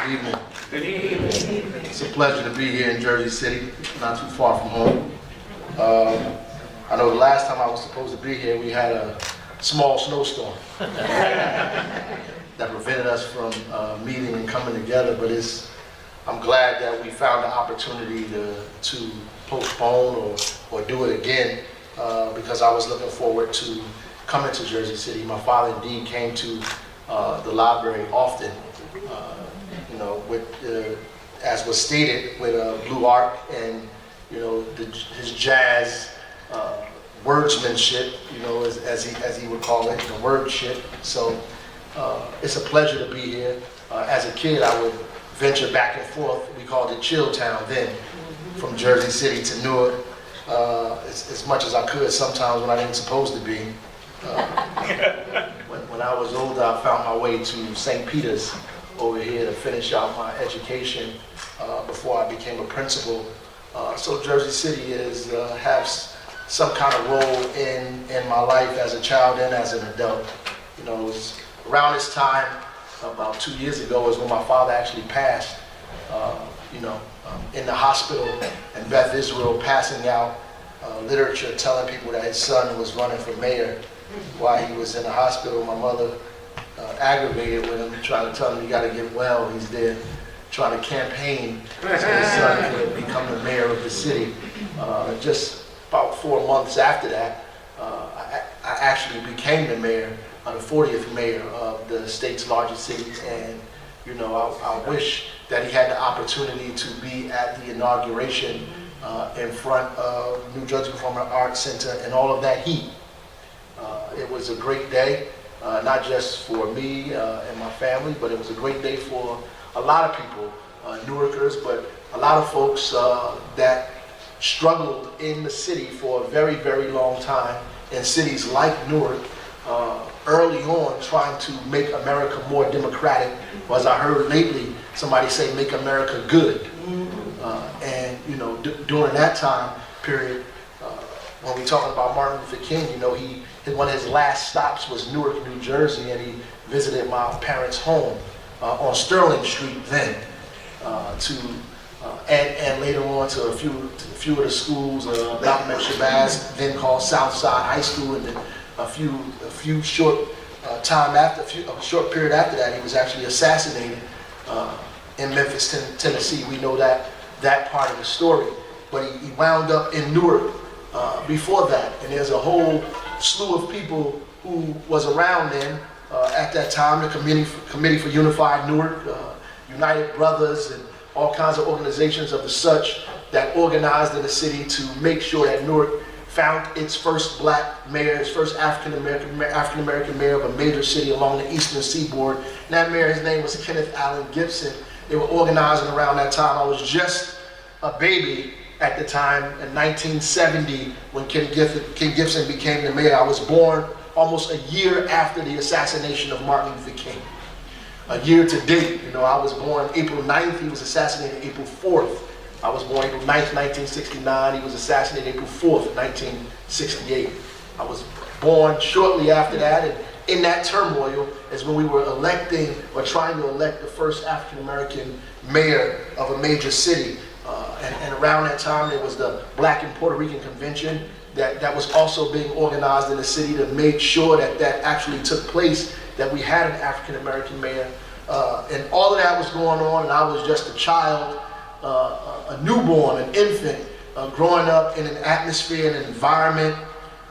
Good evening. Good evening. It's a pleasure to be here in Jersey City, not too far from home. I know the last time I was supposed to be here, we had a small snowstorm that prevented us from meeting and coming together, but I'm glad that we found the opportunity to postpone or do it again because I was looking forward to coming to Jersey City. My father indeed came to the library often, as was stated, with Blue Arc and his jazz wordsmanship, as he would call it, the wordship. So it's a pleasure to be here. As a kid, I would venture back and forth. We called it Chill Town then, from Jersey City to Newark, as much as I could. Sometimes when I didn't supposed to be. When I was older, I found my way to St. Peter's over here to finish out my education before I became a principal. So Jersey City has some kind of role in my life as a child and as an adult. It was around this time, about 2 years ago, is when my father actually passed. In the hospital in Beth Israel, passing out literature telling people that his son was running for mayor. While he was in the hospital, my mother aggravated with him, trying to tell him, you got to get well. He's there trying to campaign so his son could become the mayor of the city. Just about 4 months after that, I actually became the mayor, the 40th mayor of the state's largest city. And I wish that he had the opportunity to be at the inauguration in front of New Jersey Performing Arts Center and all of that heat. It was a great day, not just for me and my family, but it was a great day for a lot of people, Newarkers, but a lot of folks that struggled in the city for a very, very long time in cities like Newark, early on trying to make America more democratic, or as I heard lately, somebody say, make America good. During that time period, when we talking about Martin Luther King, one of his last stops was Newark, New Jersey, and he visited my parents' home on Sterling Street then, and later on to a few of the schools, Malcolm X Shabazz, then called Southside High School, and then a short period after that, he was actually assassinated in Memphis, Tennessee. We know that part of the story, but he wound up in Newark before that, and there's a whole slew of people who was around then at that time, the Committee for Unified Newark, United Brothers, and all kinds of organizations of the such that organized in the city to make sure that Newark found its first black mayor, its first African-American mayor of a major city along the eastern seaboard. And that mayor, his name was Kenneth Allen Gibson. They were organizing around that time. I was just a baby at the time in 1970 when King Gibson became the mayor. I was born almost a year after the assassination of Martin Luther King. A year to date, I was born April 9th, he was assassinated April 4th. I was born April 9th, 1969, he was assassinated April 4th, 1968. I was born shortly after that, and in that turmoil is when we were electing or trying to elect the first African-American mayor of a major city. And around that time, there was the Black and Puerto Rican Convention that was also being organized in the city to make sure that actually took place, that we had an African-American mayor. And all of that was going on, and I was just a child, a newborn, an infant, growing up in an atmosphere, an environment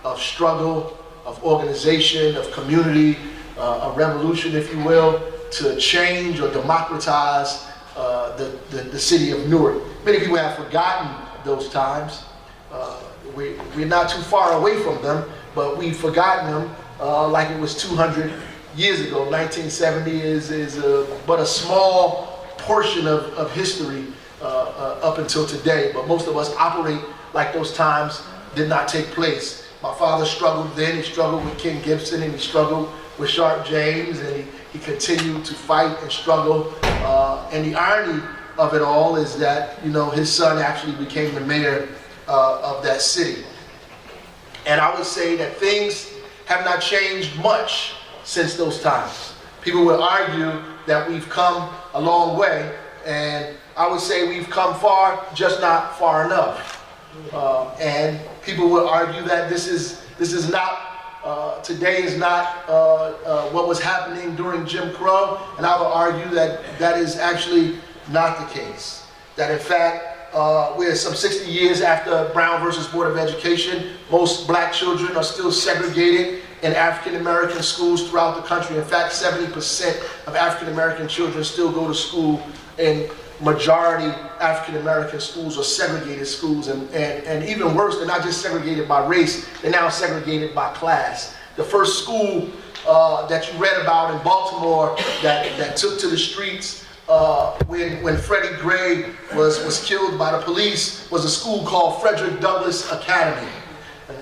of struggle, of organization, of community, a revolution, if you will, to change or democratize the city of Newark. Many people have forgotten those times. We're not too far away from them, but we've forgotten them like it was 200 years ago. 1970 is but a small portion of history up until today, but most of us operate like those times did not take place. My father struggled then, he struggled with King Gibson, and he struggled with Sharp James, and he continued to fight and struggle. And the irony of it all is that, his son actually became the mayor of that city. And I would say that things have not changed much since those times. People would argue that we've come a long way, and I would say we've come far, just not far enough. And people would argue that this is not, today is not what was happening during Jim Crow, and I would argue that that is actually not the case. That in fact, we're some 60 years after Brown versus Board of Education. Most black children are still segregated in African American schools throughout the country. In fact, 70% of African American children still go to school in majority African American schools or segregated schools, and even worse, they're not just segregated by race, they're now segregated by class. The first school that you read about in Baltimore that took to the streets when Freddie Gray was killed by the police was a school called Frederick Douglass Academy.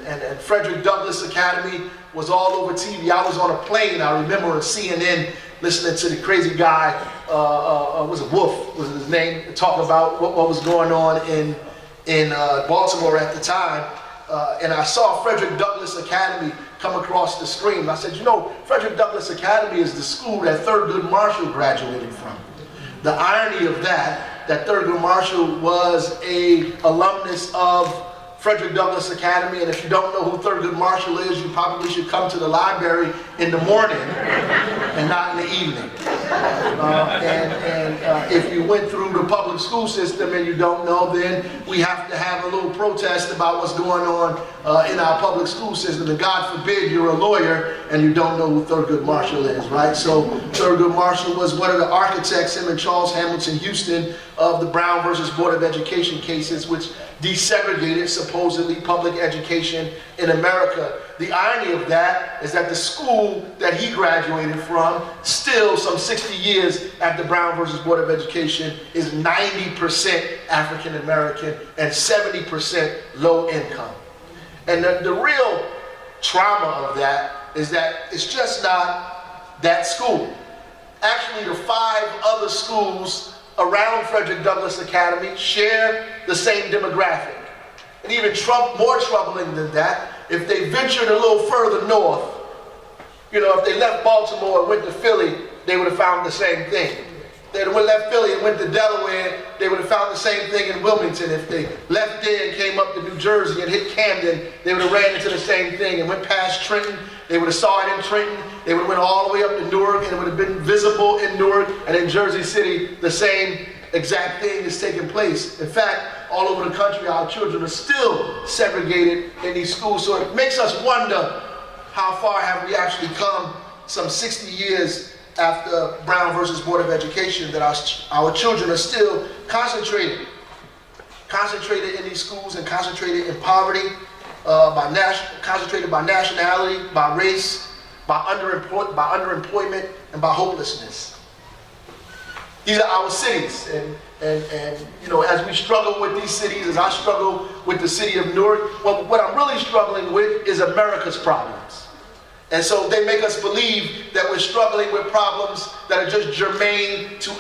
And Frederick Douglass Academy was all over TV. I was on a plane, I remember, on CNN, listening to the crazy guy, was it Wolf, was his name, talk about what was going on in Baltimore at the time. And I saw Frederick Douglass Academy come across the screen. I said, you know, Frederick Douglass Academy is the school that Thurgood Marshall graduated from. The irony of that Thurgood Marshall was an alumnus of Frederick Douglass Academy, and if you don't know who Thurgood Marshall is, you probably should come to the library in the morning and not in the evening. If you went through the public school system and you don't know, then we have to have a little protest about what's going on in our public school system. And God forbid you're a lawyer and you don't know who Thurgood Marshall is, right? So Thurgood Marshall was one of the architects, him and Charles Hamilton Houston, of the Brown versus Board of Education cases, which desegregated supposedly public education in America. The irony of that is that the school that he graduated from, still some 60 years after Brown versus Board of Education, is 90% African American and 70% low income. And the real trauma of that is that it's just not that school. Actually, the 5 other schools around Frederick Douglass Academy share the same demographic. And even more troubling than that, if they ventured a little further north, you know, if they left Baltimore and went to Philly, they would have found the same thing. If they left Philly and went to Delaware, they would have found the same thing in Wilmington. If they left there and came up to New Jersey and hit Camden, they would have ran into the same thing. And went past Trenton, they would have saw it in Trenton. They would have went all the way up to Newark, and it would have been visible in Newark. And in Jersey City, the same exact thing is taking place. In fact, all over the country, our children are still segregated in these schools. So it makes us wonder, how far have we actually come some 60 years after Brown versus Board of Education, that our children are still concentrated in these schools and concentrated in poverty, concentrated by nationality, by race, by underemployment, and by hopelessness. These are our cities, and you know, as we struggle with these cities, as I struggle with the city of Newark, well, what I'm really struggling with is America's problems. And so they make us believe that we're struggling with problems that are just germane to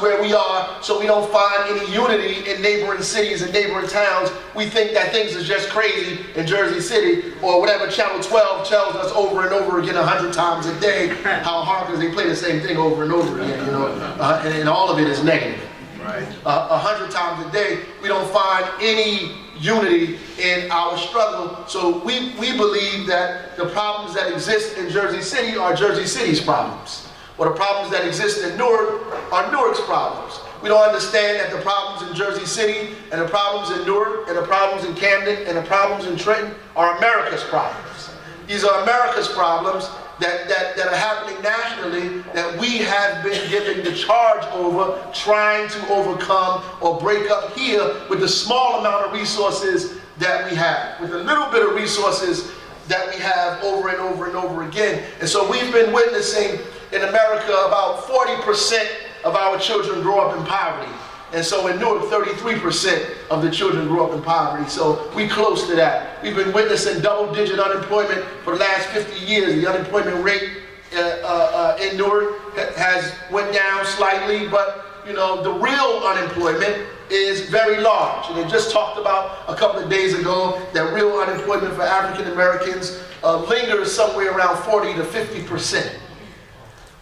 where we are, so we don't find any unity in neighboring cities and neighboring towns. We think that things are just crazy in Jersey City, or whatever Channel 12 tells us over and over again 100 times a day, how hard, because they play the same thing over and over again, you know, and all of it is negative. Right. 100 times a day, we don't find any unity in our struggle. So we believe that the problems that exist in Jersey City are Jersey City's problems, or the problems that exist in Newark are Newark's problems. We don't understand that the problems in Jersey City and the problems in Newark and the problems in Camden and the problems in Trenton are America's problems. These are America's problems that are happening nationally, that we have been given the charge over, trying to overcome or break up here with the small amount of resources that we have, with a little bit of resources that we have over and over and over again. And so we've been witnessing in America about 40% of our children grow up in poverty. And so in Newark, 33% of the children grew up in poverty. So we close to that. We've been witnessing double-digit unemployment for the last 50 years. The unemployment rate in Newark has went down slightly, but you know, the real unemployment is very large. And they just talked about a couple of days ago that real unemployment for African Americans lingers somewhere around 40 to 50%.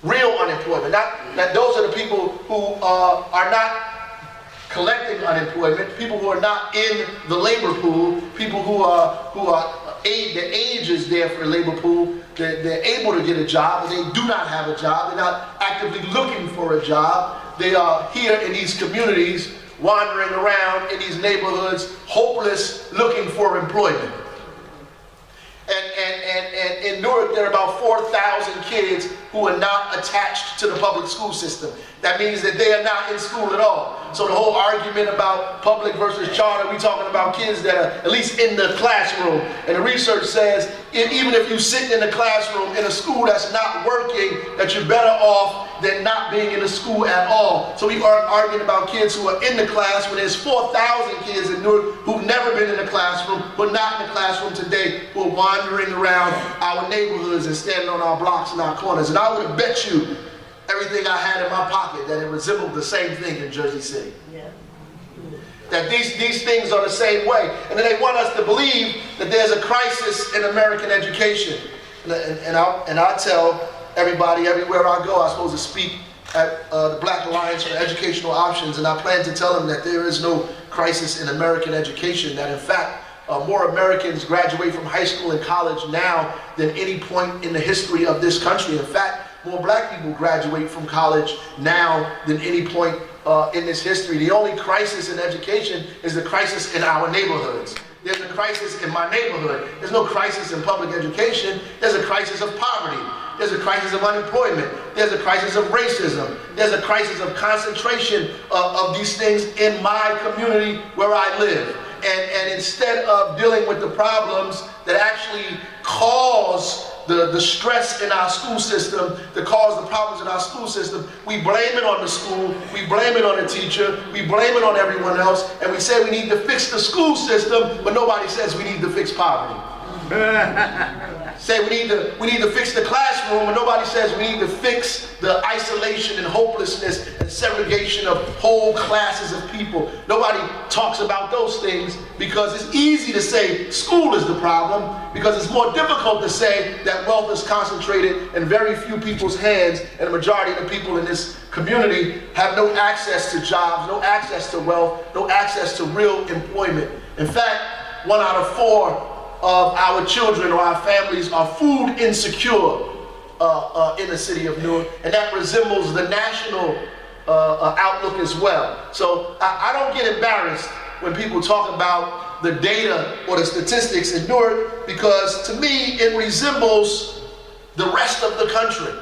real unemployment. Not those are the people who are not collecting unemployment, people who are not in the labor pool, people who are the age is there for a labor pool, they're able to get a job, but they do not have a job, they're not actively looking for a job. They are here in these communities, wandering around in these neighborhoods, hopeless, looking for employment. And in Newark, there are about 4,000 kids who are not attached to the public school system. That means that they are not in school at all. So the whole argument about public versus charter, we're talking about kids that are at least in the classroom. And the research says, even if you sit in the classroom in a school that's not working, that you're better off than not being in a school at all. So we are arguing about kids who are in the class when there's 4,000 kids in Newark who've never been in the classroom, who are not in the classroom today, who are wandering around our neighborhoods and standing on our blocks and our corners. And I would have bet you everything I had in my pocket that it resembled the same thing in Jersey City. Yeah. That these things are the same way. And then they want us to believe that there's a crisis in American education. And I tell everybody, everywhere I go, I'm supposed to speak at the Black Alliance for Educational Options, and I plan to tell them that there is no crisis in American education, that in fact, more Americans graduate from high school and college now than any point in the history of this country. In fact, more black people graduate from college now than any point in this history. The only crisis in education is the crisis in our neighborhoods. There's a crisis in my neighborhood. There's no crisis in public education. There's a crisis of poverty. There's a crisis of unemployment. There's a crisis of racism. There's a crisis of concentration of these things in my community where I live. And instead of dealing with the problems that actually cause the stress in our school system, that cause the problems in our school system, we blame it on the school, we blame it on the teacher, we blame it on everyone else, and we say we need to fix the school system, but nobody says we need to fix poverty. Say we need to fix the classroom, but nobody says we need to fix the isolation and hopelessness and segregation of whole classes of people. Nobody talks about those things because it's easy to say school is the problem, because it's more difficult to say that wealth is concentrated in very few people's hands, and the majority of the people in this community have no access to jobs, no access to wealth, no access to real employment. In fact, 1 out of 4 of our children or our families are food insecure in the city of Newark, and that resembles the national outlook as well. So I don't get embarrassed when people talk about the data or the statistics in Newark, because to me it resembles the rest of the country.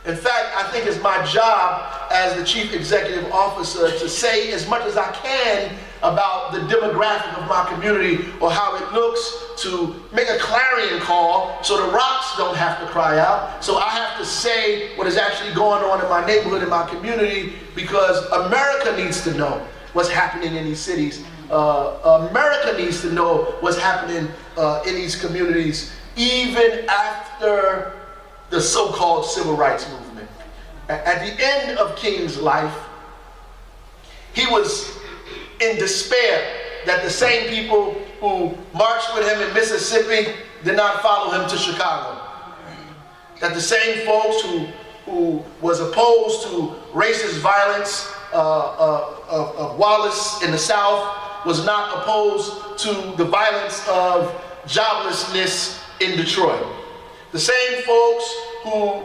In fact, I think it's my job as the Chief Executive Officer to say as much as I can about the demographic of my community or how it looks, to make a clarion call so the rocks don't have to cry out. So I have to say what is actually going on in my neighborhood, in my community, because America needs to know what's happening in these cities. America needs to know what's happening in these communities, even after the so-called civil rights movement. At the end of King's life, he was in despair that the same people who marched with him in Mississippi did not follow him to Chicago. That the same folks who was opposed to racist violence of Wallace in the South was not opposed to the violence of joblessness in Detroit. The same folks who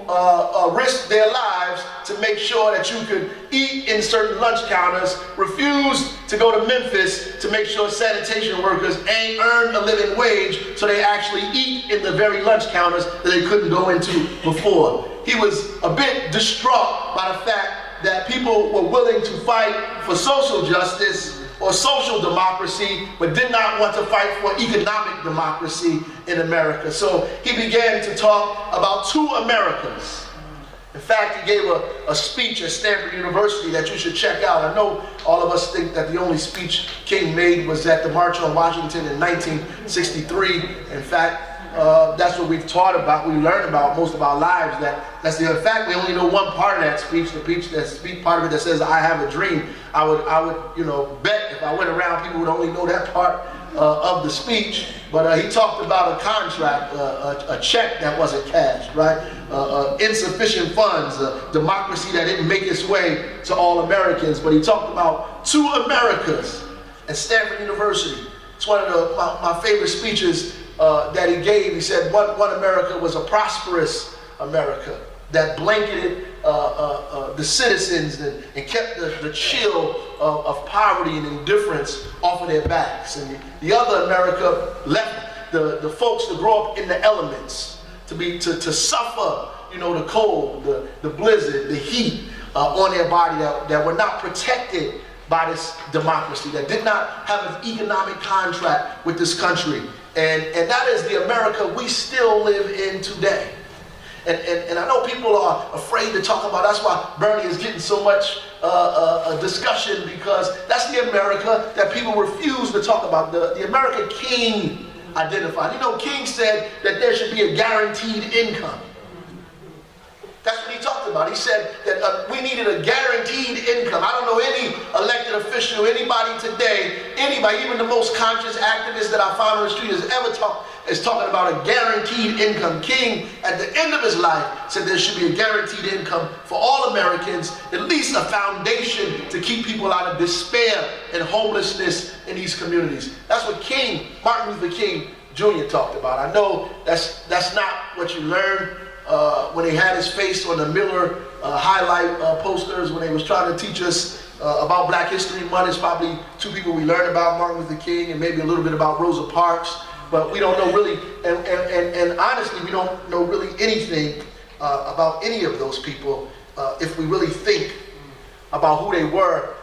risked their lives to make sure that you could eat in certain lunch counters refused to go to Memphis to make sure sanitation workers ain't earned a living wage so they actually eat in the very lunch counters that they couldn't go into before. He was a bit distraught by the fact that people were willing to fight for social justice or social democracy, but did not want to fight for economic democracy in America. So he began to talk about two Americas. In fact, he gave a speech at Stanford University that you should check out. I know all of us think that the only speech King made was at the March on Washington in 1963. In fact, that's what we've taught about, we learned about most of our lives. In fact, we only know one part of that speech, the part of it that says, "I have a dream." I would bet if I went around, people would only know that part of the speech, but he talked about a contract, a check that wasn't cashed, right? Insufficient funds, democracy that didn't make its way to all Americans. But he talked about two Americas at Stanford University. It's one of my favorite speeches that he gave. He said one America was a prosperous America that blanketed the citizens and kept the chill of poverty and indifference off of their backs. And the other America left the folks to grow up in the elements, to suffer, the cold, the blizzard, the heat on their body, that were not protected by this democracy, that did not have an economic contract with this country. And that is the America we still live in today. And I know people are afraid to talk about, that's why Bernie is getting so much discussion, because that's the America that people refuse to talk about, the America King identified. King said that there should be a guaranteed income. That's what he talked about. He said that we needed a guaranteed income. I don't know any elected official, anybody today, even the most conscious activist that I found on the street is talking about a guaranteed income. King, at the end of his life, said there should be a guaranteed income for all Americans, at least a foundation to keep people out of despair and homelessness in these communities. That's what Martin Luther King Jr. talked about. I know that's not what you learn when they had his face on the Miller highlight posters, when they was trying to teach us about Black History Month. It's probably two people we learned about, Martin Luther King and maybe a little bit about Rosa Parks, but we don't know really, and honestly, we don't know really anything about any of those people if we really think about who they were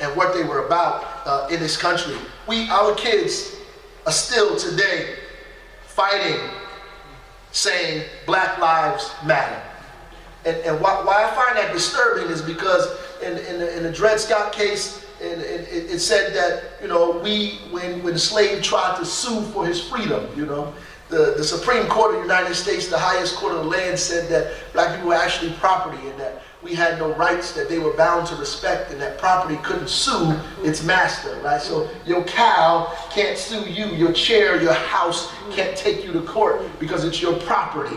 and what they were about in this country. Our kids are still today fighting, saying Black Lives Matter. And why I find that disturbing is because in the Dred Scott case, it said that, when the slave tried to sue for his freedom, the Supreme Court of the United States, the highest court of the land, said that Black people were actually property and that we had no rights that they were bound to respect, and that property couldn't sue its master, right? So your cow can't sue you, your chair, your house can't take you to court because it's your property,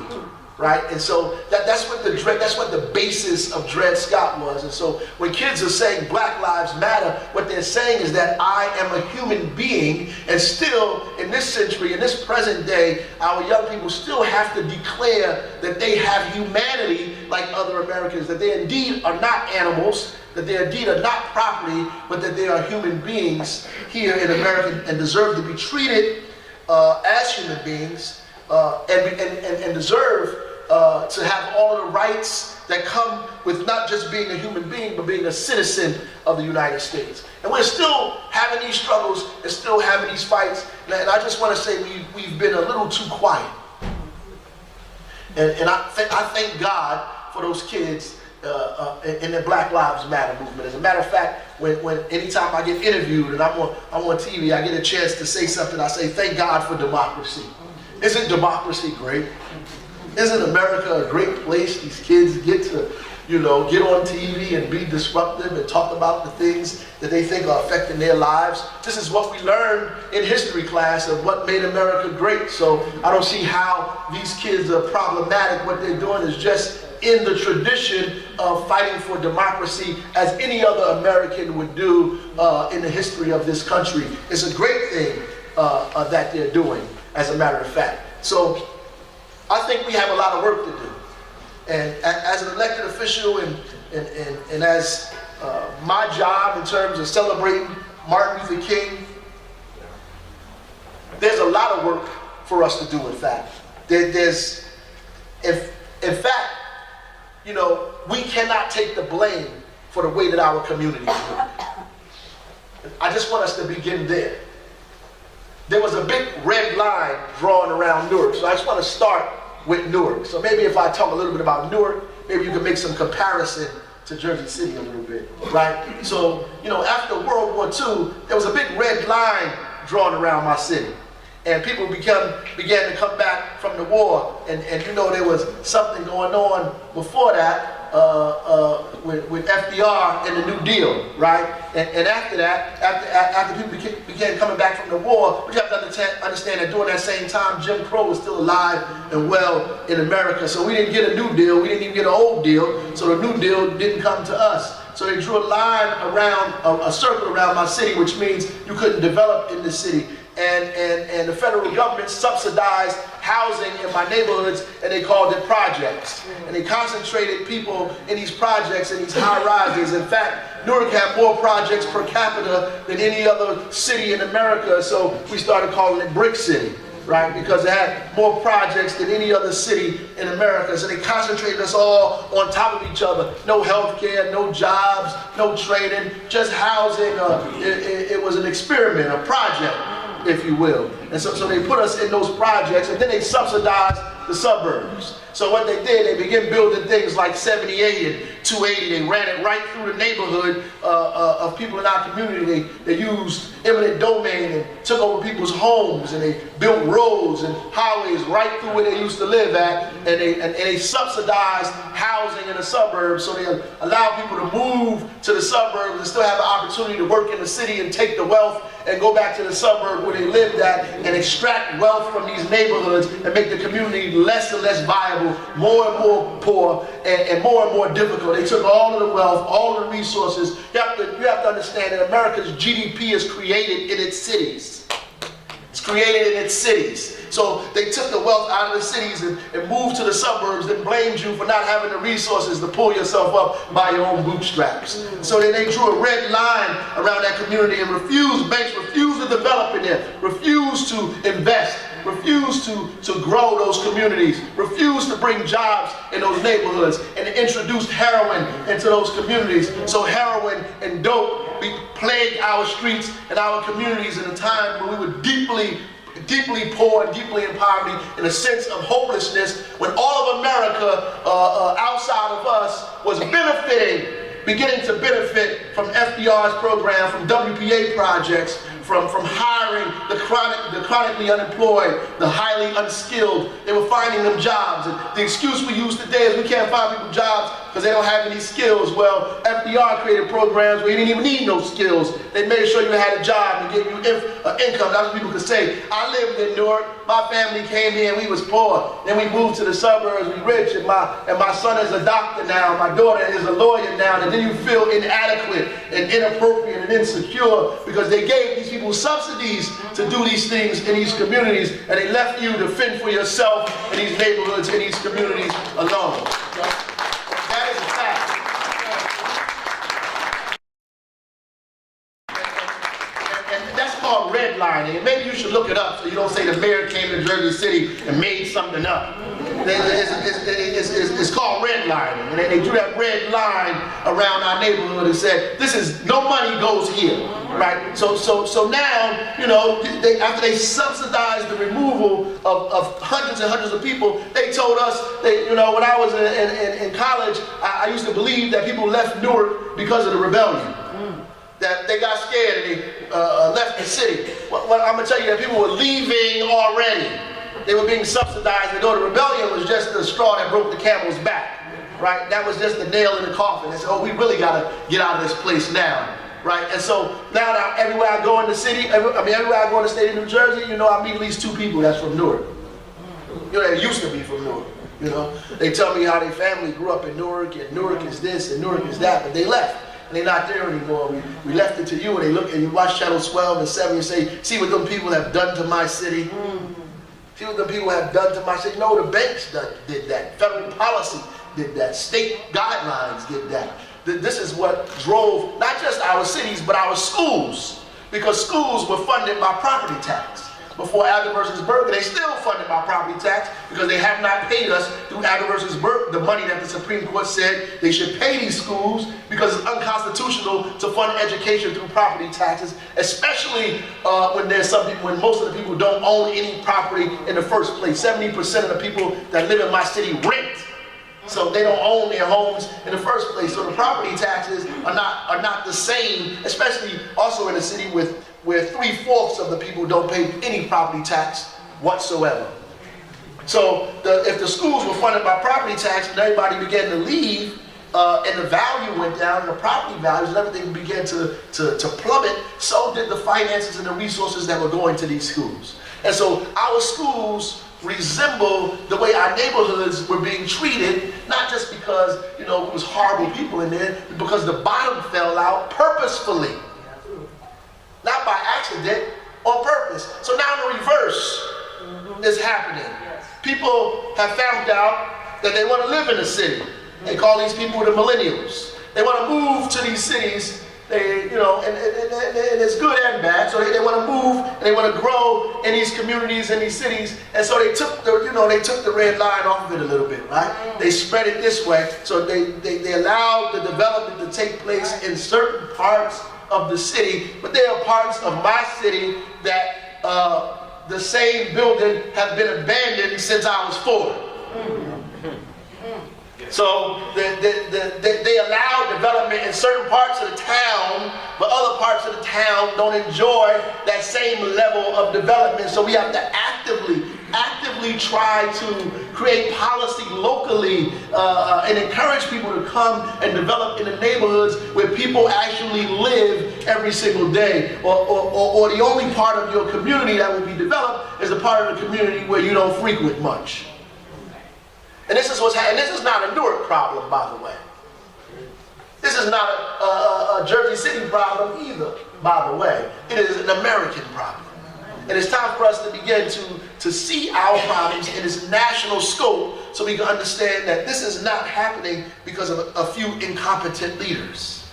right? And so that's what the basis of Dred Scott was. And so when kids are saying Black Lives Matter, what they're saying is that I am a human being, and still in this century, in this present day, our young people still have to declare that they have humanity like other Americans, that they indeed are not animals, that they indeed are not property, but that they are human beings here in America and deserve to be treated as human beings and deserve to have all of the rights that come with not just being a human being, but being a citizen of the United States. And we're still having these struggles and still having these fights. And I just want to say we've been a little too quiet. And I thank God for those kids in the Black Lives Matter movement. As a matter of fact, when anytime I get interviewed and I'm on TV, I get a chance to say something, I say, thank God for democracy. Isn't democracy great? Isn't America a great place? These kids get to, get on TV and be disruptive and talk about the things that they think are affecting their lives. This is what we learned in history class of what made America great. So I don't see how these kids are problematic. What they're doing is just in the tradition of fighting for democracy as any other American would do in the history of this country. It's a great thing that they're doing, as a matter of fact. So I think we have a lot of work to do. And as an elected official and as my job in terms of celebrating Martin Luther King, there's a lot of work for us to do, in fact. In fact, we cannot take the blame for the way that our community is doing. I just want us to begin there. There was a big red line drawn around Newark, so I just want to start with Newark. So maybe if I talk a little bit about Newark, maybe you can make some comparison to Jersey City a little bit, right? So, after World War II, there was a big red line drawn around my city. And people began to come back from the war, and there was something going on before that with FDR and the New Deal, right? And after that, after people began coming back from the war, but you have to understand that during that same time, Jim Crow was still alive and well in America. So we didn't get a New Deal, we didn't even get an Old Deal, so the New Deal didn't come to us. So they drew a line around, a circle around my city, which means you couldn't develop in the city. And the federal government subsidized housing in my neighborhoods, and they called it projects. And they concentrated people in these projects, in these high rises. In fact, Newark had more projects per capita than any other city in America, so we started calling it Brick City, right? Because it had more projects than any other city in America. So they concentrated us all on top of each other. No health care, no jobs, no training, just housing. It was an experiment, a project, if you will. And so they put us in those projects, and then they subsidized the suburbs. So what they did, they began building things like 78 and 280. They ran it right through the neighborhood of people in our community. They used eminent domain and took over people's homes, and they built roads and highways right through where they used to live at, and they subsidized housing in the suburbs, so they allow people to move to the suburbs and still have the opportunity to work in the city and take the wealth and go back to the suburb where they lived at and extract wealth from these neighborhoods and make the community less and less viable, more and more poor, and more difficult. They took all of the wealth, all of the resources. You have to understand that America's GDP is created in its cities. It's created in its cities. So they took the wealth out of the cities and moved to the suburbs and blamed you for not having the resources to pull yourself up by your own bootstraps. So then they drew a red line around that community and banks refused to develop in there, refused to invest, refused to grow those communities, refused to bring jobs in those neighborhoods, and introduced heroin into those communities. So heroin and dope plagued our streets and our communities in a time when we were deeply poor and deeply in poverty, in a sense of hopelessness, when all of America outside of us was beginning to benefit from FDR's program, from WPA projects, from hiring the chronically unemployed, the highly unskilled. They were finding them jobs. And the excuse we use today is we can't find people jobs because they don't have any skills. Well, FDR created programs where you didn't even need no skills. They made sure you had a job and gave you income. That's what people could say. I lived in Newark. My family came here and we was poor. Then we moved to the suburbs, we rich, and my son is a doctor now, my daughter is a lawyer now, and then you feel inadequate and inappropriate and insecure because they gave these people subsidies to do these things in these communities, and they left you to fend for yourself in these neighborhoods, in these communities alone. That is a fact. And that's called redlining. And maybe you should look it up so you don't say the mayor came to Jersey City and made something up. It's called redlining. And they drew that red line around our neighborhood and said, this is, no money goes here, right? So now, you know, after they subsidized the removal of hundreds and hundreds of people, they told us, you know, when I was in college, I used to believe that people left Newark because of the rebellion. That they got scared and they left the city. Well, I'm gonna tell you that people were leaving already. They were being subsidized, and though the rebellion was just the straw that broke the camel's back, right? That was just the nail in the coffin. They said, oh, we really gotta get out of this place now, right? And so now everywhere I go in the city, everywhere I go in the state of New Jersey, you know, I meet at least 2 people that's from Newark. You know, they used to be from Newark. You know, they tell me how their family grew up in Newark, and Newark is this, and Newark is that, but they left. And they're not there anymore. We left it to you, and they look and you watch Channel 12 and 7 and say, see what them people have done to my city. See what them people have done to my city. No, the banks did that. Federal policy did that. State guidelines did that. This is what drove not just our cities, but our schools. Because schools were funded by property tax. Before Adler versus Burke, they still funded by property tax because they have not paid us through Adler versus Burke the money that the Supreme Court said they should pay these schools because it's unconstitutional to fund education through property taxes, especially when most of the people don't own any property in the first place. 70% of the people that live in my city rent. So they don't own their homes in the first place. So the property taxes are not the same, especially also in a city where 3/4 of the people don't pay any property tax whatsoever. So if the schools were funded by property tax and everybody began to leave, and the value went down, and the property values and everything began to plummet, so did the finances and the resources that were going to these schools. And so our schools resemble the way our neighborhoods were being treated, not just because, you know, it was horrible people in there, but because the bottom fell out purposefully. Not by accident, on purpose. So now the reverse is happening. People have found out that they want to live in a city. They call these people the millennials. They want to move to these cities. They, you know, and it's good and bad. So they want to move and they want to grow in these communities, in these cities. And so they took the, you know, they took the red line off of it a little bit, right? They spread it this way. So they allowed the development to take place in certain parts of the city, but there are parts of my city that the same building have been abandoned since I was 4. So they allow development in certain parts of the town, but other parts of the town don't enjoy that same level of development. So we have to actively try to create policy locally and encourage people to come and develop in the neighborhoods where people actually live every single day. Or the only part of your community that will be developed is the part of the community where you don't frequent much. And this is what's happening. This is not a Newark problem, by the way. This is not a Jersey City problem either, by the way. It is an American problem. And it's time for us to begin to see our problems in its national scope so we can understand that this is not happening because of a few incompetent leaders.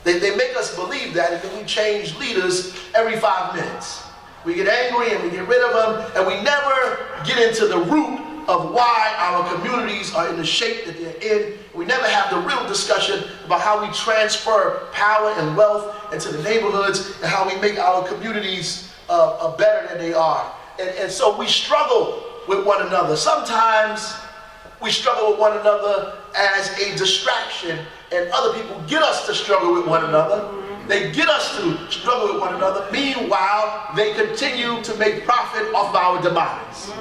They make us believe that, and then we change leaders every 5 minutes. We get angry and we get rid of them, and we never get into the root of why our communities are in the shape that they're in. We never have the real discussion about how we transfer power and wealth into the neighborhoods and how we make our communities better than they are. And so we struggle with one another. Sometimes we struggle with one another as a distraction, and other people get us to struggle with one another. They get us to struggle with one another. Meanwhile, they continue to make profit off our demise.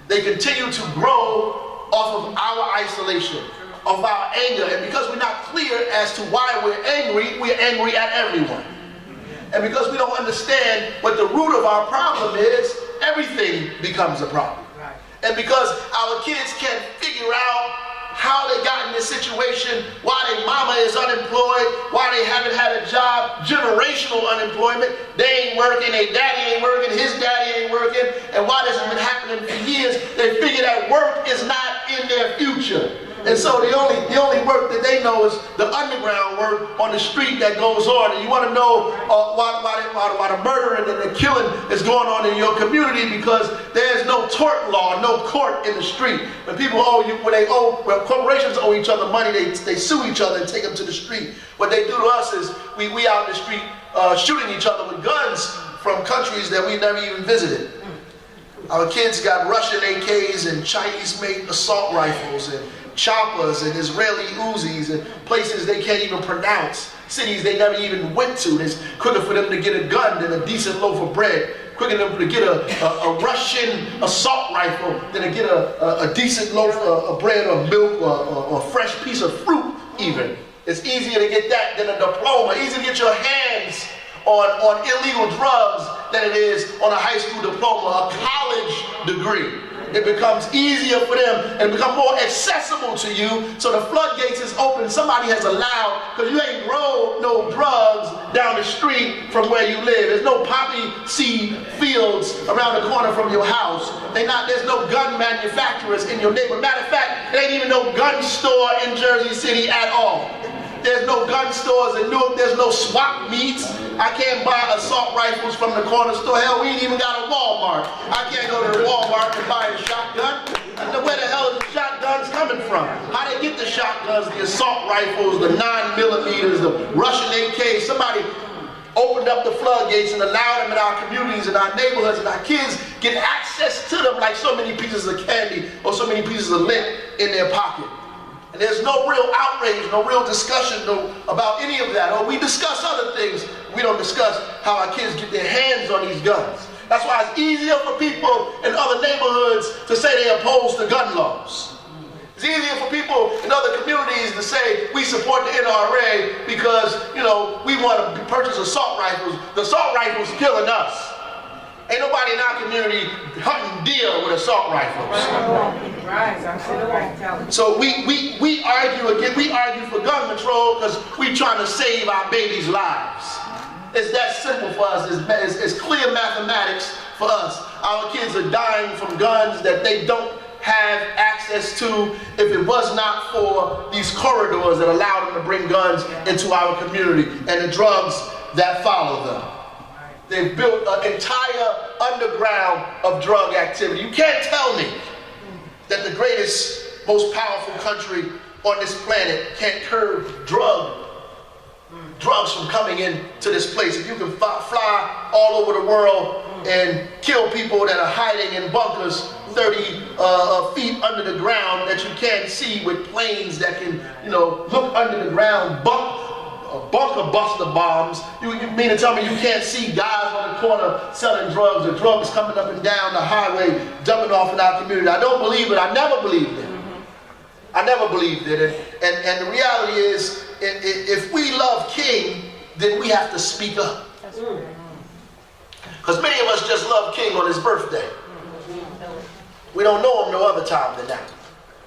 They continue to grow off of our isolation, of our anger. And because we're not clear as to why we're angry at everyone. And because we don't understand what the root of our problem is, everything becomes a problem. And because our kids can't figure out how they got in this situation, why their mama is unemployed, why they haven't had a job, generational unemployment, they ain't working, their daddy ain't working, his daddy ain't working, and why this has been happening for years, they figure that work is not in their future. And so the only work that they know is the underground work on the street that goes on. And you want to know why the murder and the killing is going on in your community, because there's no tort law, no court in the street. When people when corporations owe each other money, they sue each other and take them to the street. What they do to us is we out in the street shooting each other with guns from countries that we never even visited. Our kids got Russian AKs and Chinese-made assault rifles and choppers and Israeli Uzis and places they can't even pronounce, cities they never even went to. It's quicker for them to get a gun than a decent loaf of bread, quicker for them to get a Russian assault rifle than to get a decent loaf of bread or milk or a fresh piece of fruit even. It's easier to get that than a diploma, easier to get your hands on illegal drugs than it is on a high school diploma, a college degree. It becomes easier for them and become more accessible to you, so the floodgates is open. Somebody has allowed, because you ain't grown no drugs down the street from where you live. There's no poppy seed fields around the corner from your house. There's no gun manufacturers in your neighborhood. Matter of fact, there ain't even no gun store in Jersey City at all. There's no gun stores in Newark. There's no swap meets. I can't buy assault rifles from the corner store. Hell, we ain't even got a Walmart. I can't go to the Walmart and buy a shotgun. I know where the hell is the shotguns coming from? How they get the shotguns, the assault rifles, the 9mm, the Russian AK? Somebody opened up the floodgates and allowed them in our communities and our neighborhoods, and our kids get access to them like so many pieces of candy or so many pieces of lint in their pocket. And there's no real outrage, no real discussion about any of that. Or we discuss other things. We don't discuss how our kids get their hands on these guns. That's why it's easier for people in other neighborhoods to say they oppose the gun laws. It's easier for people people in other communities to say we support the NRA because, you know, we want to purchase assault rifles. The assault rifles killing us. Ain't nobody in our community hunting deer with assault rifles. Right. So we argue again. We argue for gun control because we trying to save our babies' lives. It's that simple for us. It's clear mathematics for us. Our kids are dying from guns that they don't have access to if it was not for these corridors that allow them to bring guns into our community and the drugs that follow them. They've built an entire underground of drug activity. You can't tell me that the greatest, most powerful country on this planet can't curb drugs from coming into this place. If you can fly all over the world and kill people that are hiding in bunkers 30 feet under the ground that you can't see with planes that can, you know, look under the ground, bunker buster bombs. You mean to tell me you can't see guys on the corner selling drugs or drugs coming up and down the highway, dumping off in our community? I don't believe it. I never believed it. I never believed it. And the reality is, if we love King, then we have to speak up. Because many of us just love King on his birthday. We don't know him no other time than that.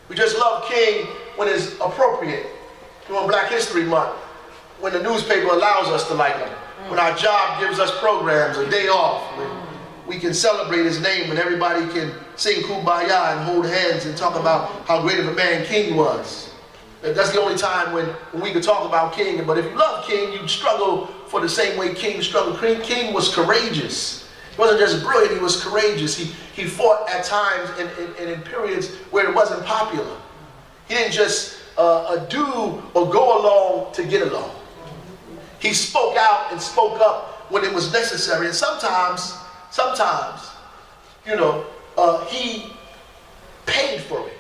We just love King when it's appropriate. During Black History Month, when the newspaper allows us to like him, when our job gives us programs, a day off, when we can celebrate his name, when everybody can sing Kumbaya and hold hands and talk about how great of a man King was. That's the only time when we can talk about King. But if you love King, you struggle for the same way King struggled. King was courageous. He wasn't just brilliant, he was courageous. He fought at times and in periods where it wasn't popular. He didn't just do or go along to get along. He spoke out and spoke up when it was necessary. And sometimes, you know, he paid for it.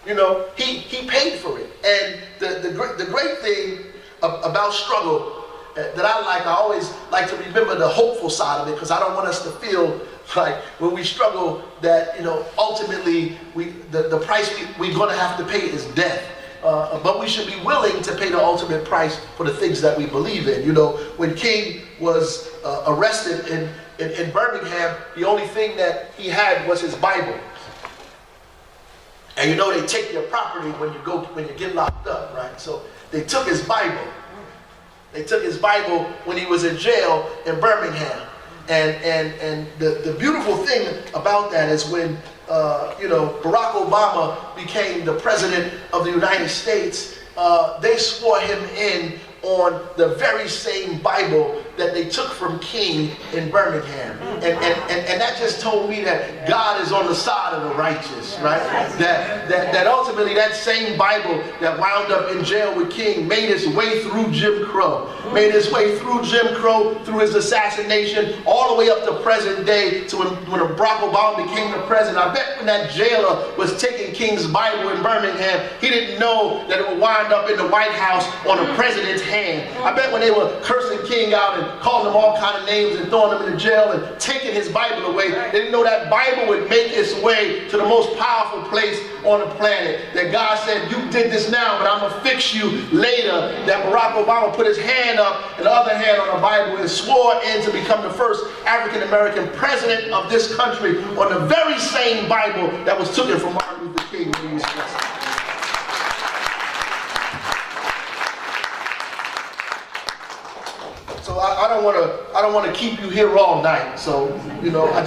You know, he paid for it. And the great thing about struggle that I always like to remember the hopeful side of it, because I don't want us to feel like when we struggle that, you know, ultimately the price we're going to have to pay is death. But we should be willing to pay the ultimate price for the things that we believe in. You know, when King was arrested in Birmingham, the only thing that he had was his Bible. And you know they take your property when you get locked up, right? So they took his Bible. They took his Bible when he was in jail in Birmingham. And the beautiful thing about that is when you know, Barack Obama became the president of the United States, they swore him in on the very same Bible that they took from King in Birmingham. And that just told me that God is on the side of the righteous, right? That ultimately that same Bible that wound up in jail with King made its way through Jim Crow, made its way through Jim Crow, through his assassination, all the way up to present day, to when Barack Obama became the president. I bet when that jailer was taking King's Bible in Birmingham, he didn't know that it would wind up in the White House on the president's hand. I bet when they were cursing King out and calling him all kind of names and throwing him in the jail and taking his Bible away, they didn't know that Bible would make its way to the most powerful place on the planet. That God said, you did this now, but I'm going to fix you later. That Barack Obama put his hand up and the other hand on the Bible and swore in to become the first African American president of this country on the very same Bible that was taken from Martin Luther King when he was arrested. So I don't want to keep you here all night. So, you know, I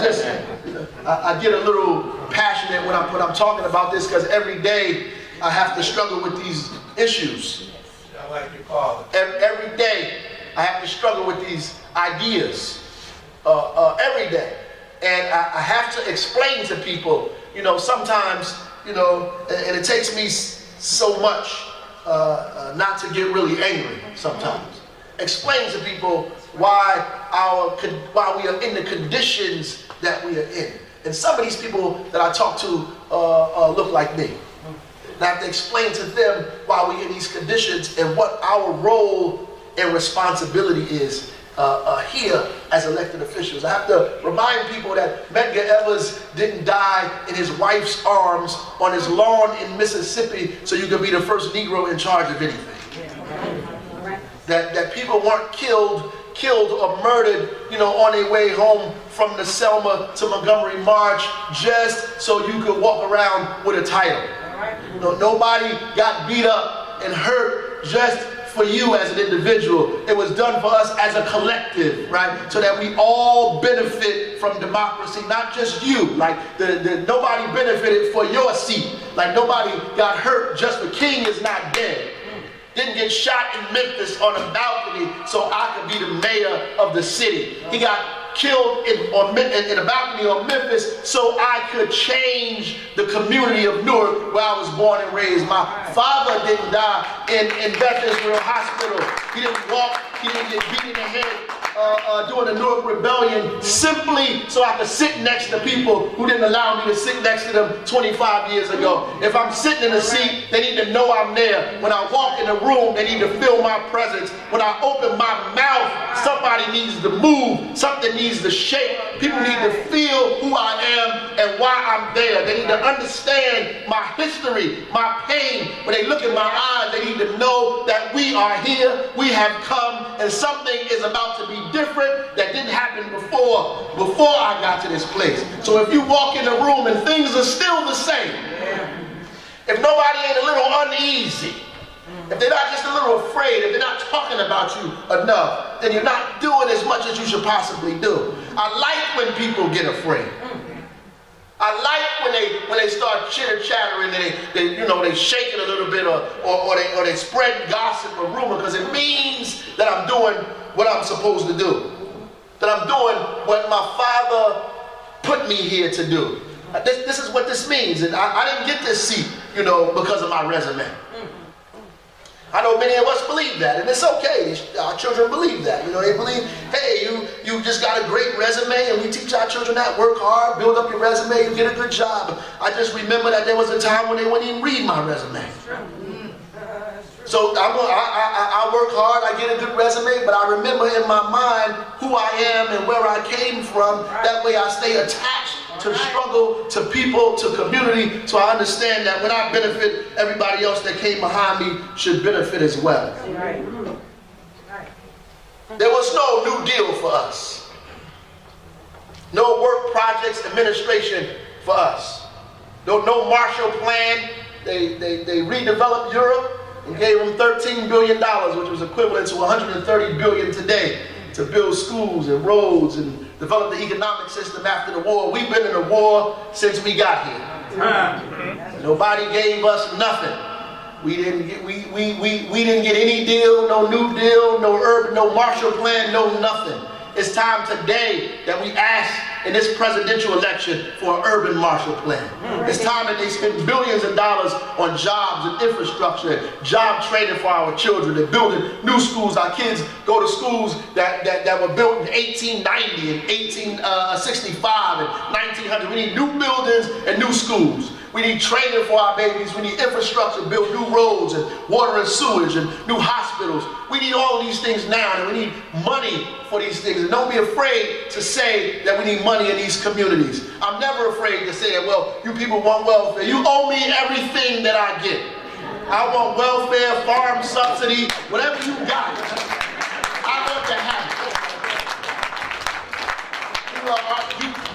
get a little passionate when I'm talking about this, because every day I have to struggle with these issues. I like your father. Every day I have to struggle with these ideas. Every day. And I have to explain to people, you know, sometimes, you know, and it takes me so much not to get really angry sometimes. Explain to people why we are in the conditions that we are in. And some of these people that I talk to look like me. And I have to explain to them why we're in these conditions and what our role and responsibility is here as elected officials. I have to remind people that Medgar Evers didn't die in his wife's arms on his lawn in Mississippi so you could be the first Negro in charge of anything. That people weren't killed or murdered, on their way home from the Selma to Montgomery March just so you could walk around with a title. Nobody got beat up and hurt just for you as an individual. It was done for us as a collective, right? So that we all benefit from democracy, not just you. Like nobody benefited for your seat. Like nobody got hurt just for King is not dead. Didn't get shot in Memphis on a balcony so I could be the mayor of the city. He got killed in a balcony on Memphis so I could change the community of Newark where I was born and raised. My father didn't die in Beth Israel Hospital. He didn't walk, he didn't get beat in the head during the Newark Rebellion simply so I could sit next to people who didn't allow me to sit next to them 25 years ago. If I'm sitting in a seat, they need to know I'm there. When I walk in a room, they need to feel my presence. When I open my mouth, somebody needs to move, something needs to shake. People need to feel who I am and why I'm there. They need to understand my history, my pain. When they look in my eyes, they need to know that we are here, we have come, and something is about to be different that didn't happen before I got to this place. So if you walk in the room and things are still the same, if nobody ain't a little uneasy, if they're not just a little afraid, if they're not talking about you enough, then you're not doing as much as you should possibly do. I like when people get afraid. I like when they start chitter-chattering and they shake it a little bit or they spread gossip or rumor, because it means that I'm doing what I'm supposed to do. That I'm doing what my father put me here to do. This is what this means. And I didn't get this seat, because of my resume. I know many of us believe that, and it's okay. Our children believe that. They believe, hey, you just got a great resume, and we teach our children that. Work hard, build up your resume, you get a good job. I just remember that there was a time when they wouldn't even read my resume. So I work hard, I get a good resume, but I remember in my mind who I am and where I came from. That way I stay attached to the struggle, to people, to community, so I understand that when I benefit, everybody else that came behind me should benefit as well. There was no New Deal for us. No work projects administration for us. No Marshall Plan. They redeveloped Europe and gave them $13 billion, which was equivalent to $130 billion today, to build schools and roads and develop the economic system after the war. We've been in a war since we got here. Nobody gave us nothing. We didn't get any deal, no New Deal, no urban, no Marshall Plan, no nothing. It's time today that we ask in this presidential election for an urban Marshall Plan. It's time that they spend billions of dollars on jobs and infrastructure, job training for our children, and building new schools. Our kids go to schools that were built in 1890 and 1865 and 1900. We need new buildings and new schools. We need training for our babies. We need infrastructure, build new roads and water and sewage and new hospitals. We need all of these things now, and we need money for these things. And don't be afraid to say that we need money in these communities. I'm never afraid to say that, well, you people want welfare. You owe me everything that I get. I want welfare, farm subsidy, whatever you got. I want to have it.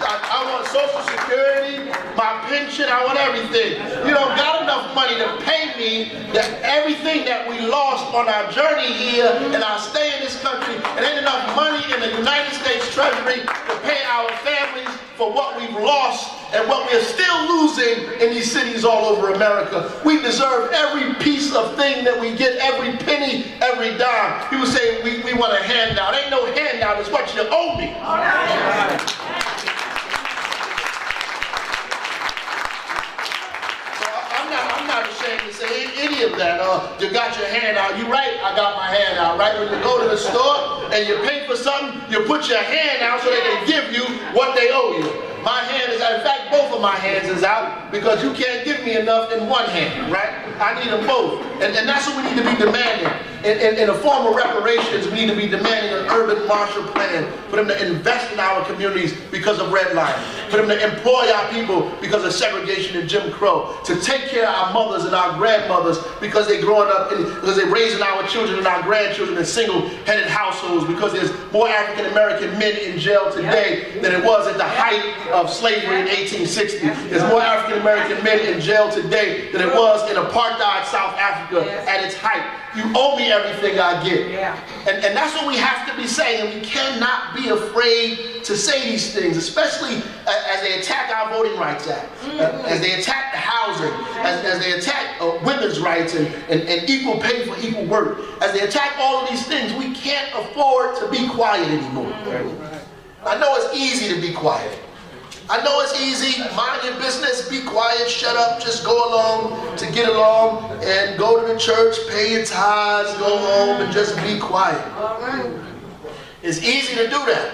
I want Social Security, my pension, I want everything. You don't got enough money to pay me that everything that we lost on our journey here and our stay in this country. It ain't enough money in the United States Treasury to pay our families for what we've lost and what we're still losing in these cities all over America. We deserve every piece of thing that we get, every penny, every dime. People say we want a handout. Ain't no handout, it's what you owe me. I'm not ashamed to say any of that. You got your hand out. You're right, I got my hand out. Right? When you go to the store and you pay for something, you put your hand out so they can give you what they owe you. My hand is out. In fact, both of my hands is out because you can't give me enough in one hand, right? I need them both. And that's what we need to be demanding. In the form of reparations, we need to be demanding an urban Marshall Plan for them to invest in our communities because of redlining, for them to employ our people because of segregation and Jim Crow, to take care of our mothers and our grandmothers because they're growing up, because they're raising our children and our grandchildren in single-headed households, because there's more African American men in jail today than it was at the height of slavery in 1860. There's more African American men in jail today than it was in apartheid South Africa at its height. You owe me everything I get. And that's what we have to be saying. And we cannot be afraid to say these things, especially as they attack our Voting Rights Act, as they attack the housing, as they attack women's rights and equal pay for equal work. As they attack all of these things, we can't afford to be quiet anymore. I know it's easy to be quiet. I know it's easy. Mind your business, be quiet, shut up, just go along to get along and go to the church, pay your tithes, go home and just be quiet. It's easy to do that.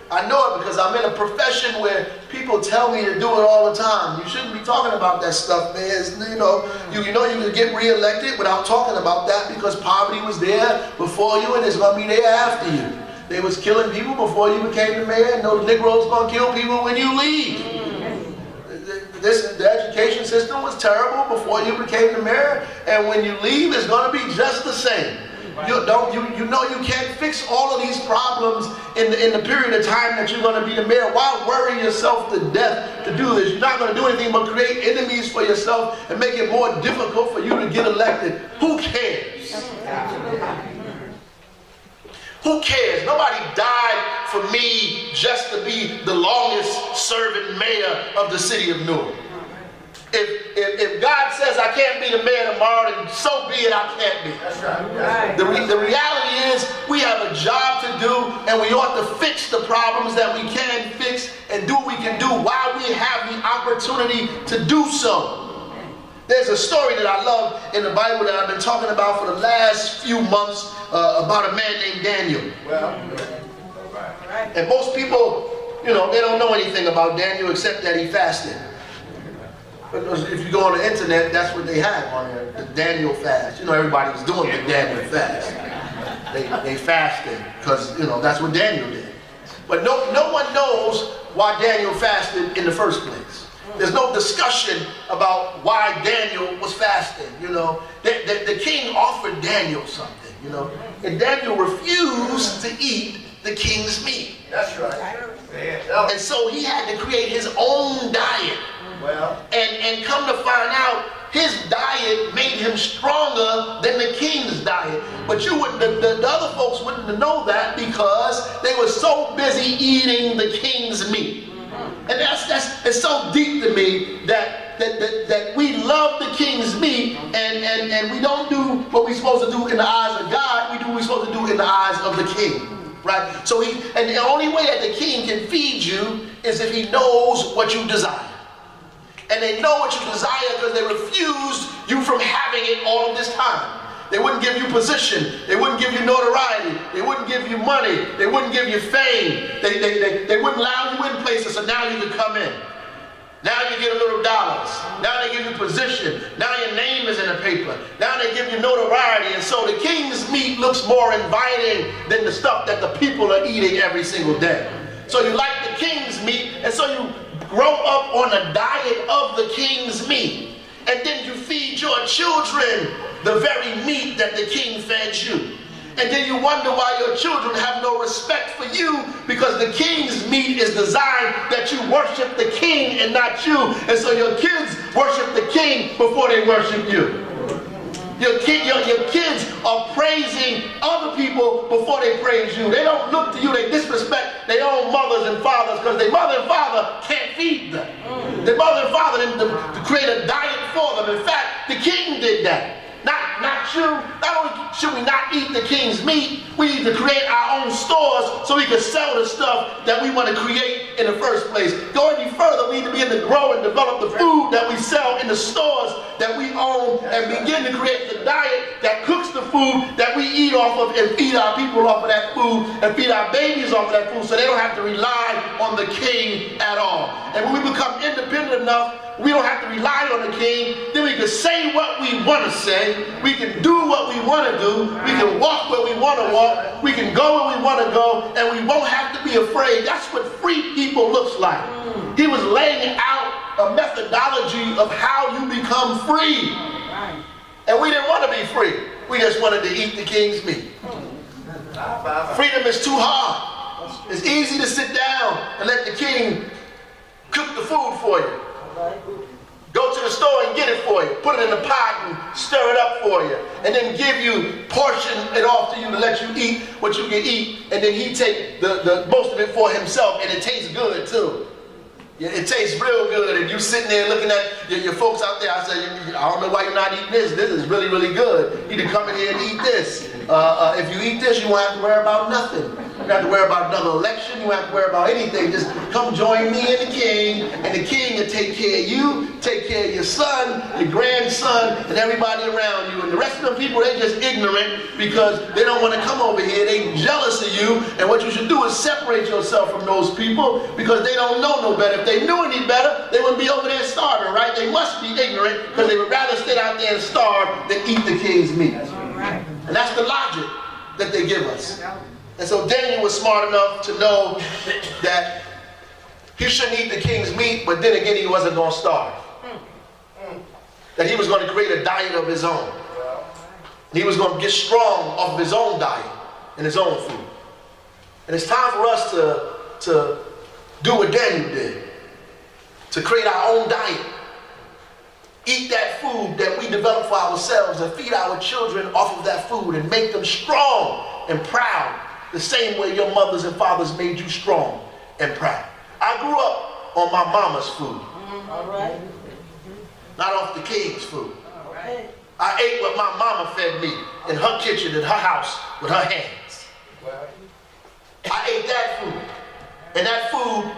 I know it because I'm in a profession where people tell me to do it all the time. You shouldn't be talking about that stuff, man. You know you can get reelected without talking about that because poverty was there before you and it's going to be there after you. They was killing people before you became the mayor, and those Negroes gonna kill people when you leave. The education system was terrible before you became the mayor, and when you leave, it's gonna be just the same. You know you can't fix all of these problems in the period of time that you're gonna be the mayor. Why worry yourself to death to do this? You're not gonna do anything but create enemies for yourself and make it more difficult for you to get elected. Who cares? Who cares? Nobody died for me just to be the longest serving mayor of the city of Newark. If God says I can't be the mayor tomorrow, then so be it, I can't be. That's right. The reality is we have a job to do and we ought to fix the problems that we can fix and do what we can do while we have the opportunity to do so. There's a story that I love in the Bible that I've been talking about for the last few months about a man named Daniel. And most people, they don't know anything about Daniel except that he fasted. If you go on the internet, that's what they have on there, the Daniel fast. Everybody was doing the Daniel fast. They fasted because, that's what Daniel did. But no one knows why Daniel fasted in the first place. There's no discussion about why Daniel was fasting, The king offered Daniel something, And Daniel refused to eat the king's meat. That's right. And so he had to create his own diet. And come to find out, his diet made him stronger than the king's diet. But the other folks wouldn't know that because they were so busy eating the king's meat. And it's so deep to me that we love the king's meat and we don't do what we're supposed to do in the eyes of God. We do what we're supposed to do in the eyes of the king, right? So and the only way that the king can feed you is if he knows what you desire. And they know what you desire because they refused you from having it all of this time. They wouldn't give you position. They wouldn't give you notoriety. They wouldn't give you money. They wouldn't give you fame. They wouldn't allow you in places, so now you can come in. Now you get a little dollars. Now they give you position. Now your name is in the paper. Now they give you notoriety. And so the king's meat looks more inviting than the stuff that the people are eating every single day. So you like the king's meat, and so you grow up on a diet of the king's meat. And then you feed your children the very meat that the king fed you. And then you wonder why your children have no respect for you because the king's meat is designed that you worship the king and not you. And so your kids worship the king before they worship you. Your kids are praising other people before they praise you. They don't look to you, they disrespect their own mothers and fathers because their mother and father can't feed them. Their mother and father didn't to create a diet for them. In fact, the king did that. Not you. Not only should we not eat the king's meat, we need to create our own stores so we can sell the stuff that we want to create in the first place. Go any further, we need to be able to grow and develop the food that we sell in the stores that we own and begin to create the diet that cooks the food that we eat off of and feed our people off of that food and feed our babies off of that food so they don't have to rely on the king at all. And when we become independent enough, we don't have to rely on the king, then we can say what we want to say, we can can do what we want to do. We can walk where we want to walk. We can go where we want to go, and we won't have to be afraid. That's what free people looks like. He was laying out a methodology of how you become free. And we didn't want to be free. We just wanted to eat the king's meat. Freedom is too hard. It's easy to sit down and let the king cook the food for you. Go to the store and get it for you. Put it in the pot and stir it up for you. And then give you, portion it off to you to let you eat what you can eat. And then he take the most of it for himself. And it tastes good too. Yeah, it tastes real good. And you sitting there looking at your folks out there. I said, I don't know why you're not eating this. This is really, really good. You need to come in here and eat this. If you eat this, you won't have to worry about nothing. You don't have to worry about another election. You don't have to worry about anything. Just come join me and the king will take care of you, take care of your son, your grandson, and everybody around you. And the rest of the people, they just ignorant because they don't want to come over here. They jealous of you. And what you should do is separate yourself from those people because they don't know no better. If they knew any better, they wouldn't be over there starving, right? They must be ignorant because they would rather sit out there and starve than eat the king's meat. And that's the logic that they give us. And so Daniel was smart enough to know that he shouldn't eat the king's meat, but then again he wasn't going to starve. That he was going to create a diet of his own. And he was going to get strong off of his own diet and his own food. And it's time for us to do what Daniel did. To create our own diet. Eat that food that we develop for ourselves and feed our children off of that food and make them strong and proud the same way your mothers and fathers made you strong and proud. I grew up on my mama's food. All right. Not off the king's food. All right. I ate what my mama fed me in her kitchen, in her house, with her hands. I ate that food. And that food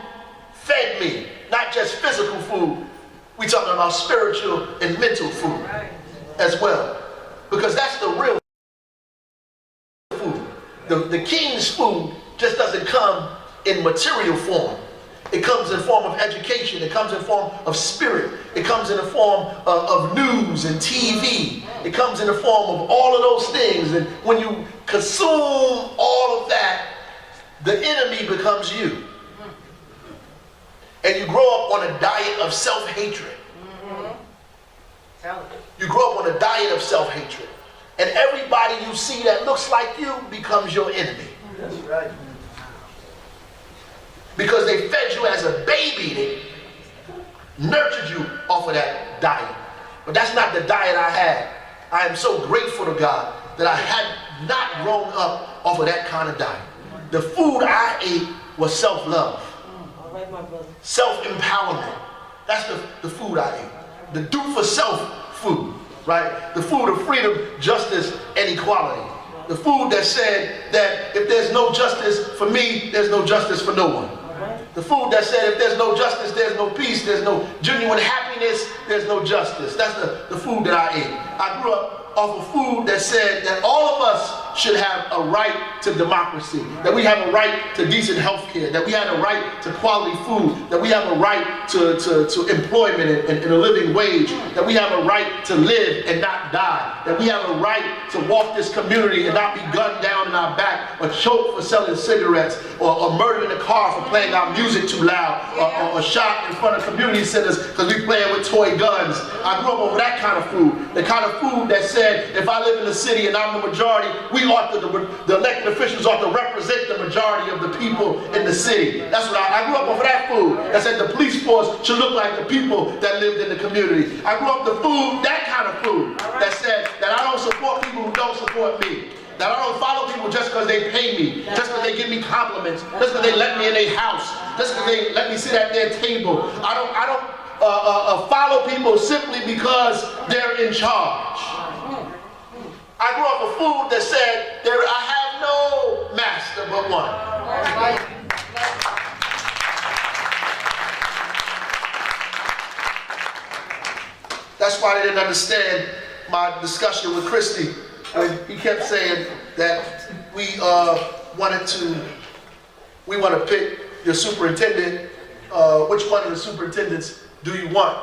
fed me, not just physical food. We're talking about spiritual and mental food as well. Because that's the real food. The king's food just doesn't come in material form. It comes in form of education. It comes in form of spirit. It comes in the form of news and TV. It comes in the form of all of those things. And when you consume all of that, the enemy becomes you. And you grow up on a diet of self-hatred. You grow up on a diet of self-hatred. And everybody you see that looks like you becomes your enemy. That's right. Because they fed you as a baby. They nurtured you off of that diet. But that's not the diet I had. I am so grateful to God that I had not grown up off of that kind of diet. The food I ate was self-love. All right, my brother. Self-empowerment. That's the food I ate. The do-for-self food, right? The food of freedom, justice, and equality. The food that said that if there's no justice for me, there's no justice for no one. The food that said if there's no justice, there's no peace, there's no genuine happiness, there's no justice. That's the food that I ate. I grew up off of food that said that all of us should have a right to democracy, that we have a right to decent health care, that we have a right to quality food, that we have a right to employment and a living wage, that we have a right to live and not die, that we have a right to walk this community and not be gunned down in our back or choked for selling cigarettes or murdered in a car for playing our music too loud or shot in front of community centers because we playing with toy guns. I grew up over that kind of food, the kind of food that said if I live in the city and I'm the majority, the elected officials ought to represent the majority of the people in the city. That's what I grew up over that food that said the police force should look like the people that lived in the community. I grew up the food, that kind of food that said that I don't support people who don't support me. That I don't follow people just because they pay me, just because they give me compliments, just because they let me in their house, just because they let me sit at their table. I don't follow people simply because they're in charge. I grew up with food that said I have no master but one. That's why I didn't understand my discussion with Christy. He kept saying that we want to pick your superintendent. Which one of the superintendents do you want?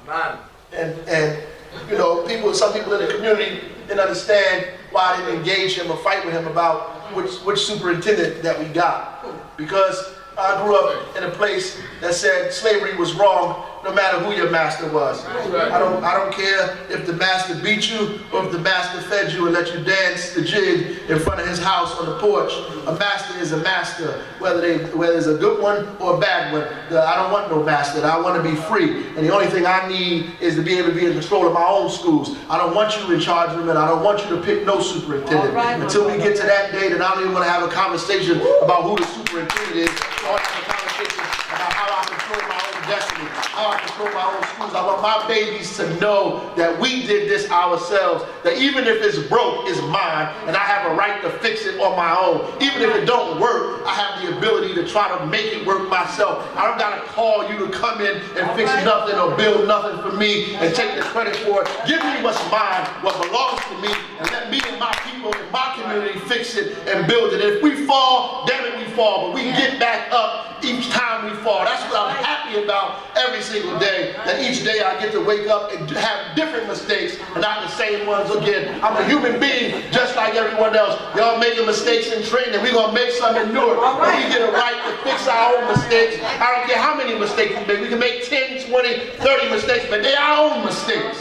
Man. And You know, some people in the community didn't understand why I didn't engage him or fight with him about which superintendent that we got. Because I grew up in a place that said slavery was wrong no matter who your master was. I don't care if the master beat you or if the master fed you and let you dance the jig in front of his house on the porch. A master is a master, whether it's a good one or a bad one. I don't want no master. I want to be free. And the only thing I need is to be able to be in control of my own schools. I don't want you in charge of them, and I don't want you to pick no superintendent. Until we get to that day, then I don't even want to have a conversation about who the superintendent is. I want to have a conversation about how I control my own destiny, how I control my own schools. I want my babies to know that we did this ourselves, that even if it's broke, it's mine, and I have a right to fix it on my own. Even if it don't work, I have the ability to try to make it work myself. I don't got to call you to come in and fix nothing or build nothing for me and take the credit for it. Give me what's mine, what belongs to me, and let me and my people in my community fix it and build it. If we fall, damn it, we fall, but we get back up each time we fall. That's what I'm happy about every single day, that each day I get to wake up and have different mistakes and not the same ones again. I'm a human being just like everyone else. Y'all making mistakes in training. We're going to make some in Newark. But we get a right to fix our own mistakes. I don't care how many mistakes we make. We can make 10, 20, 30 mistakes, but they're our own mistakes.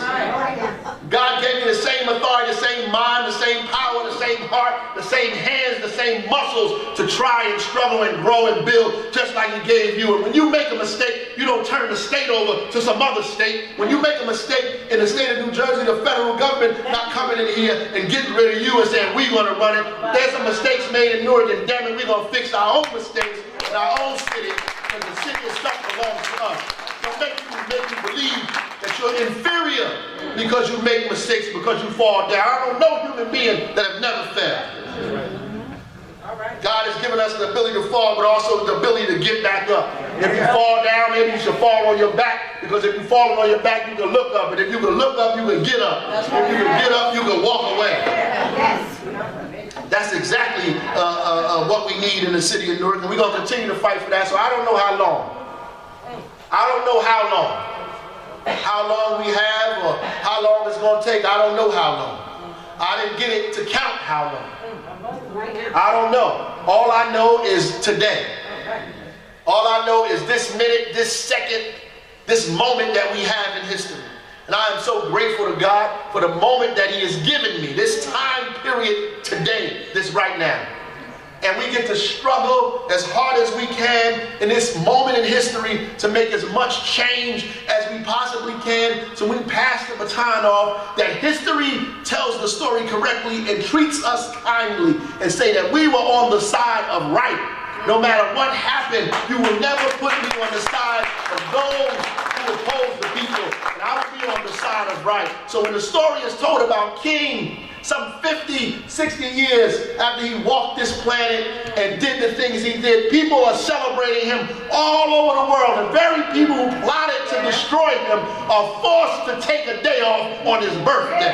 God gave me the same authority, the same mind, the same power, the same heart, the same hands, the same muscles to try and struggle and grow and build just like He gave you. And when you make a mistake, you don't turn the state over to some other state. When you make a mistake in the state of New Jersey, the federal government not coming in here and getting rid of you and saying we're going to run it. There's some mistakes made in Newark, and damn it, we're going to fix our own mistakes in our own city, because the city and stuff belongs to us. Don't make you believe that you're inferior because you make mistakes, because you fall down. I don't know human being that have never failed. God has given us the ability to fall, but also the ability to get back up. If you fall down, maybe you should fall on your back, because if you fall on your back, you can look up. And if you can look up, you can get up. If you can get up, you can walk away. That's exactly what we need in the city of Newark, and we're going to continue to fight for that. So I don't know how long. I don't know how long. How long we have or how long it's going to take, I don't know how long. I didn't get it to count how long. I don't know. All I know is today. All I know is this minute, this second, this moment that we have in history. And I am so grateful to God for the moment that He has given me, this time period today, this right now. And we get to struggle as hard as we can in this moment in history to make as much change as we possibly can, so we pass the baton off, that history tells the story correctly and treats us kindly, and say that we were on the side of right. No matter what happened, you will never put me on the side of those who oppose the people, and I will be on the side of right. So when the story is told about King, some 50, 60 years after he walked this planet and did the things he did, people are celebrating him all over the world. The very people who plotted to destroy him are forced to take a day off on his birthday.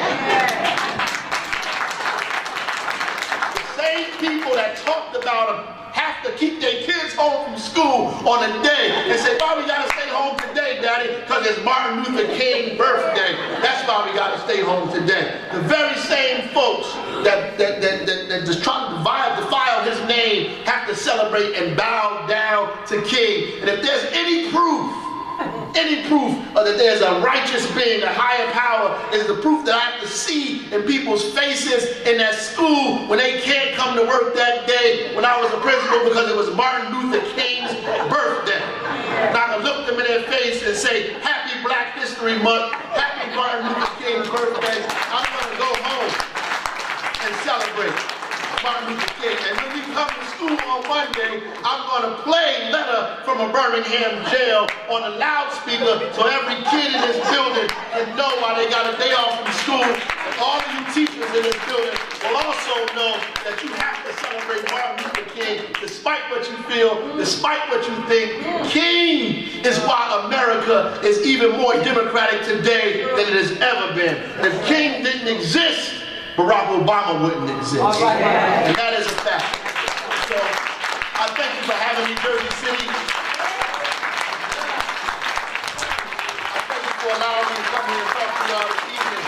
The same people that talked about him have to keep their kids home from school on a day and say, why we gotta stay home today, Daddy? Because it's Martin Luther King's birthday. That's why we gotta stay home today. The very same folks that just try to defile his name have to celebrate and bow down to King. And if there's any proof that there's a righteous being, a higher power, is the proof that I have to see in people's faces in that school when they can't come to work that day when I was a principal because it was Martin Luther King's birthday. And I can look them in their face and say, Happy Black History Month, Happy Martin Luther King's birthday. I'm going to go home and celebrate Martin Luther King. And when we come to school on Monday, I'm going to play Letter from a Birmingham Jail on a loudspeaker so every kid in this building can know why they got a day off from school. And all of you teachers in this building will also know that you have to celebrate Martin Luther King despite what you feel, despite what you think. King is why America is even more democratic today than it has ever been. If King didn't exist, Barack Obama wouldn't exist. And that is a fact. So I thank you for having me, Jersey City. I thank you for allowing me to come here and talk to y'all this evening.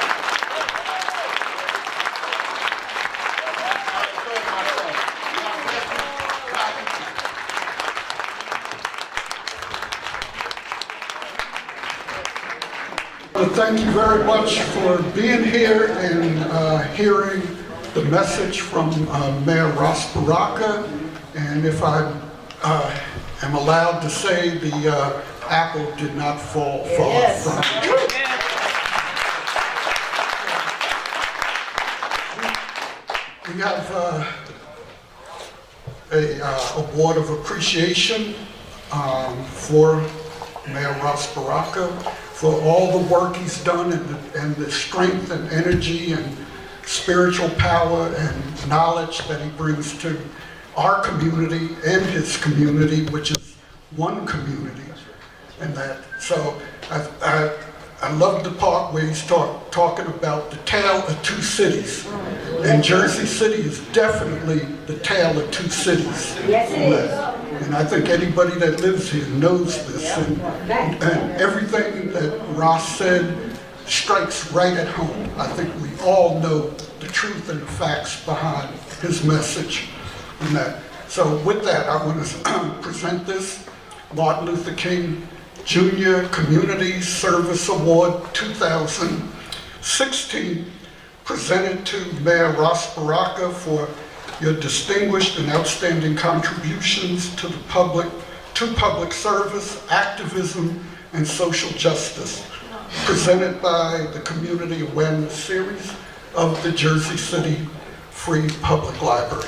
thank you very much for being here and hearing the message from Mayor Ross Baraka. And if I am allowed to say, the apple did not fall far from the tree. We have a award of appreciation for Mayor Ross Baraka for all the work he's done and the strength and energy and spiritual power and knowledge that he brings to our community and his community, which is one community. And that, so I love the part where he's talking about the tale of two cities. And Jersey City is definitely the tale of two cities. Yes, it is. And I think anybody that lives here knows this. And everything that Ross said strikes right at home. I think we all know the truth and the facts behind his message. And that. So with that, I want to present this Martin Luther King Jr. Community Service Award 2016, presented to Mayor Ross Baraka for your distinguished and outstanding contributions to the public service, activism, and social justice, presented by the Community Awareness Series of the Jersey City Free Public Library.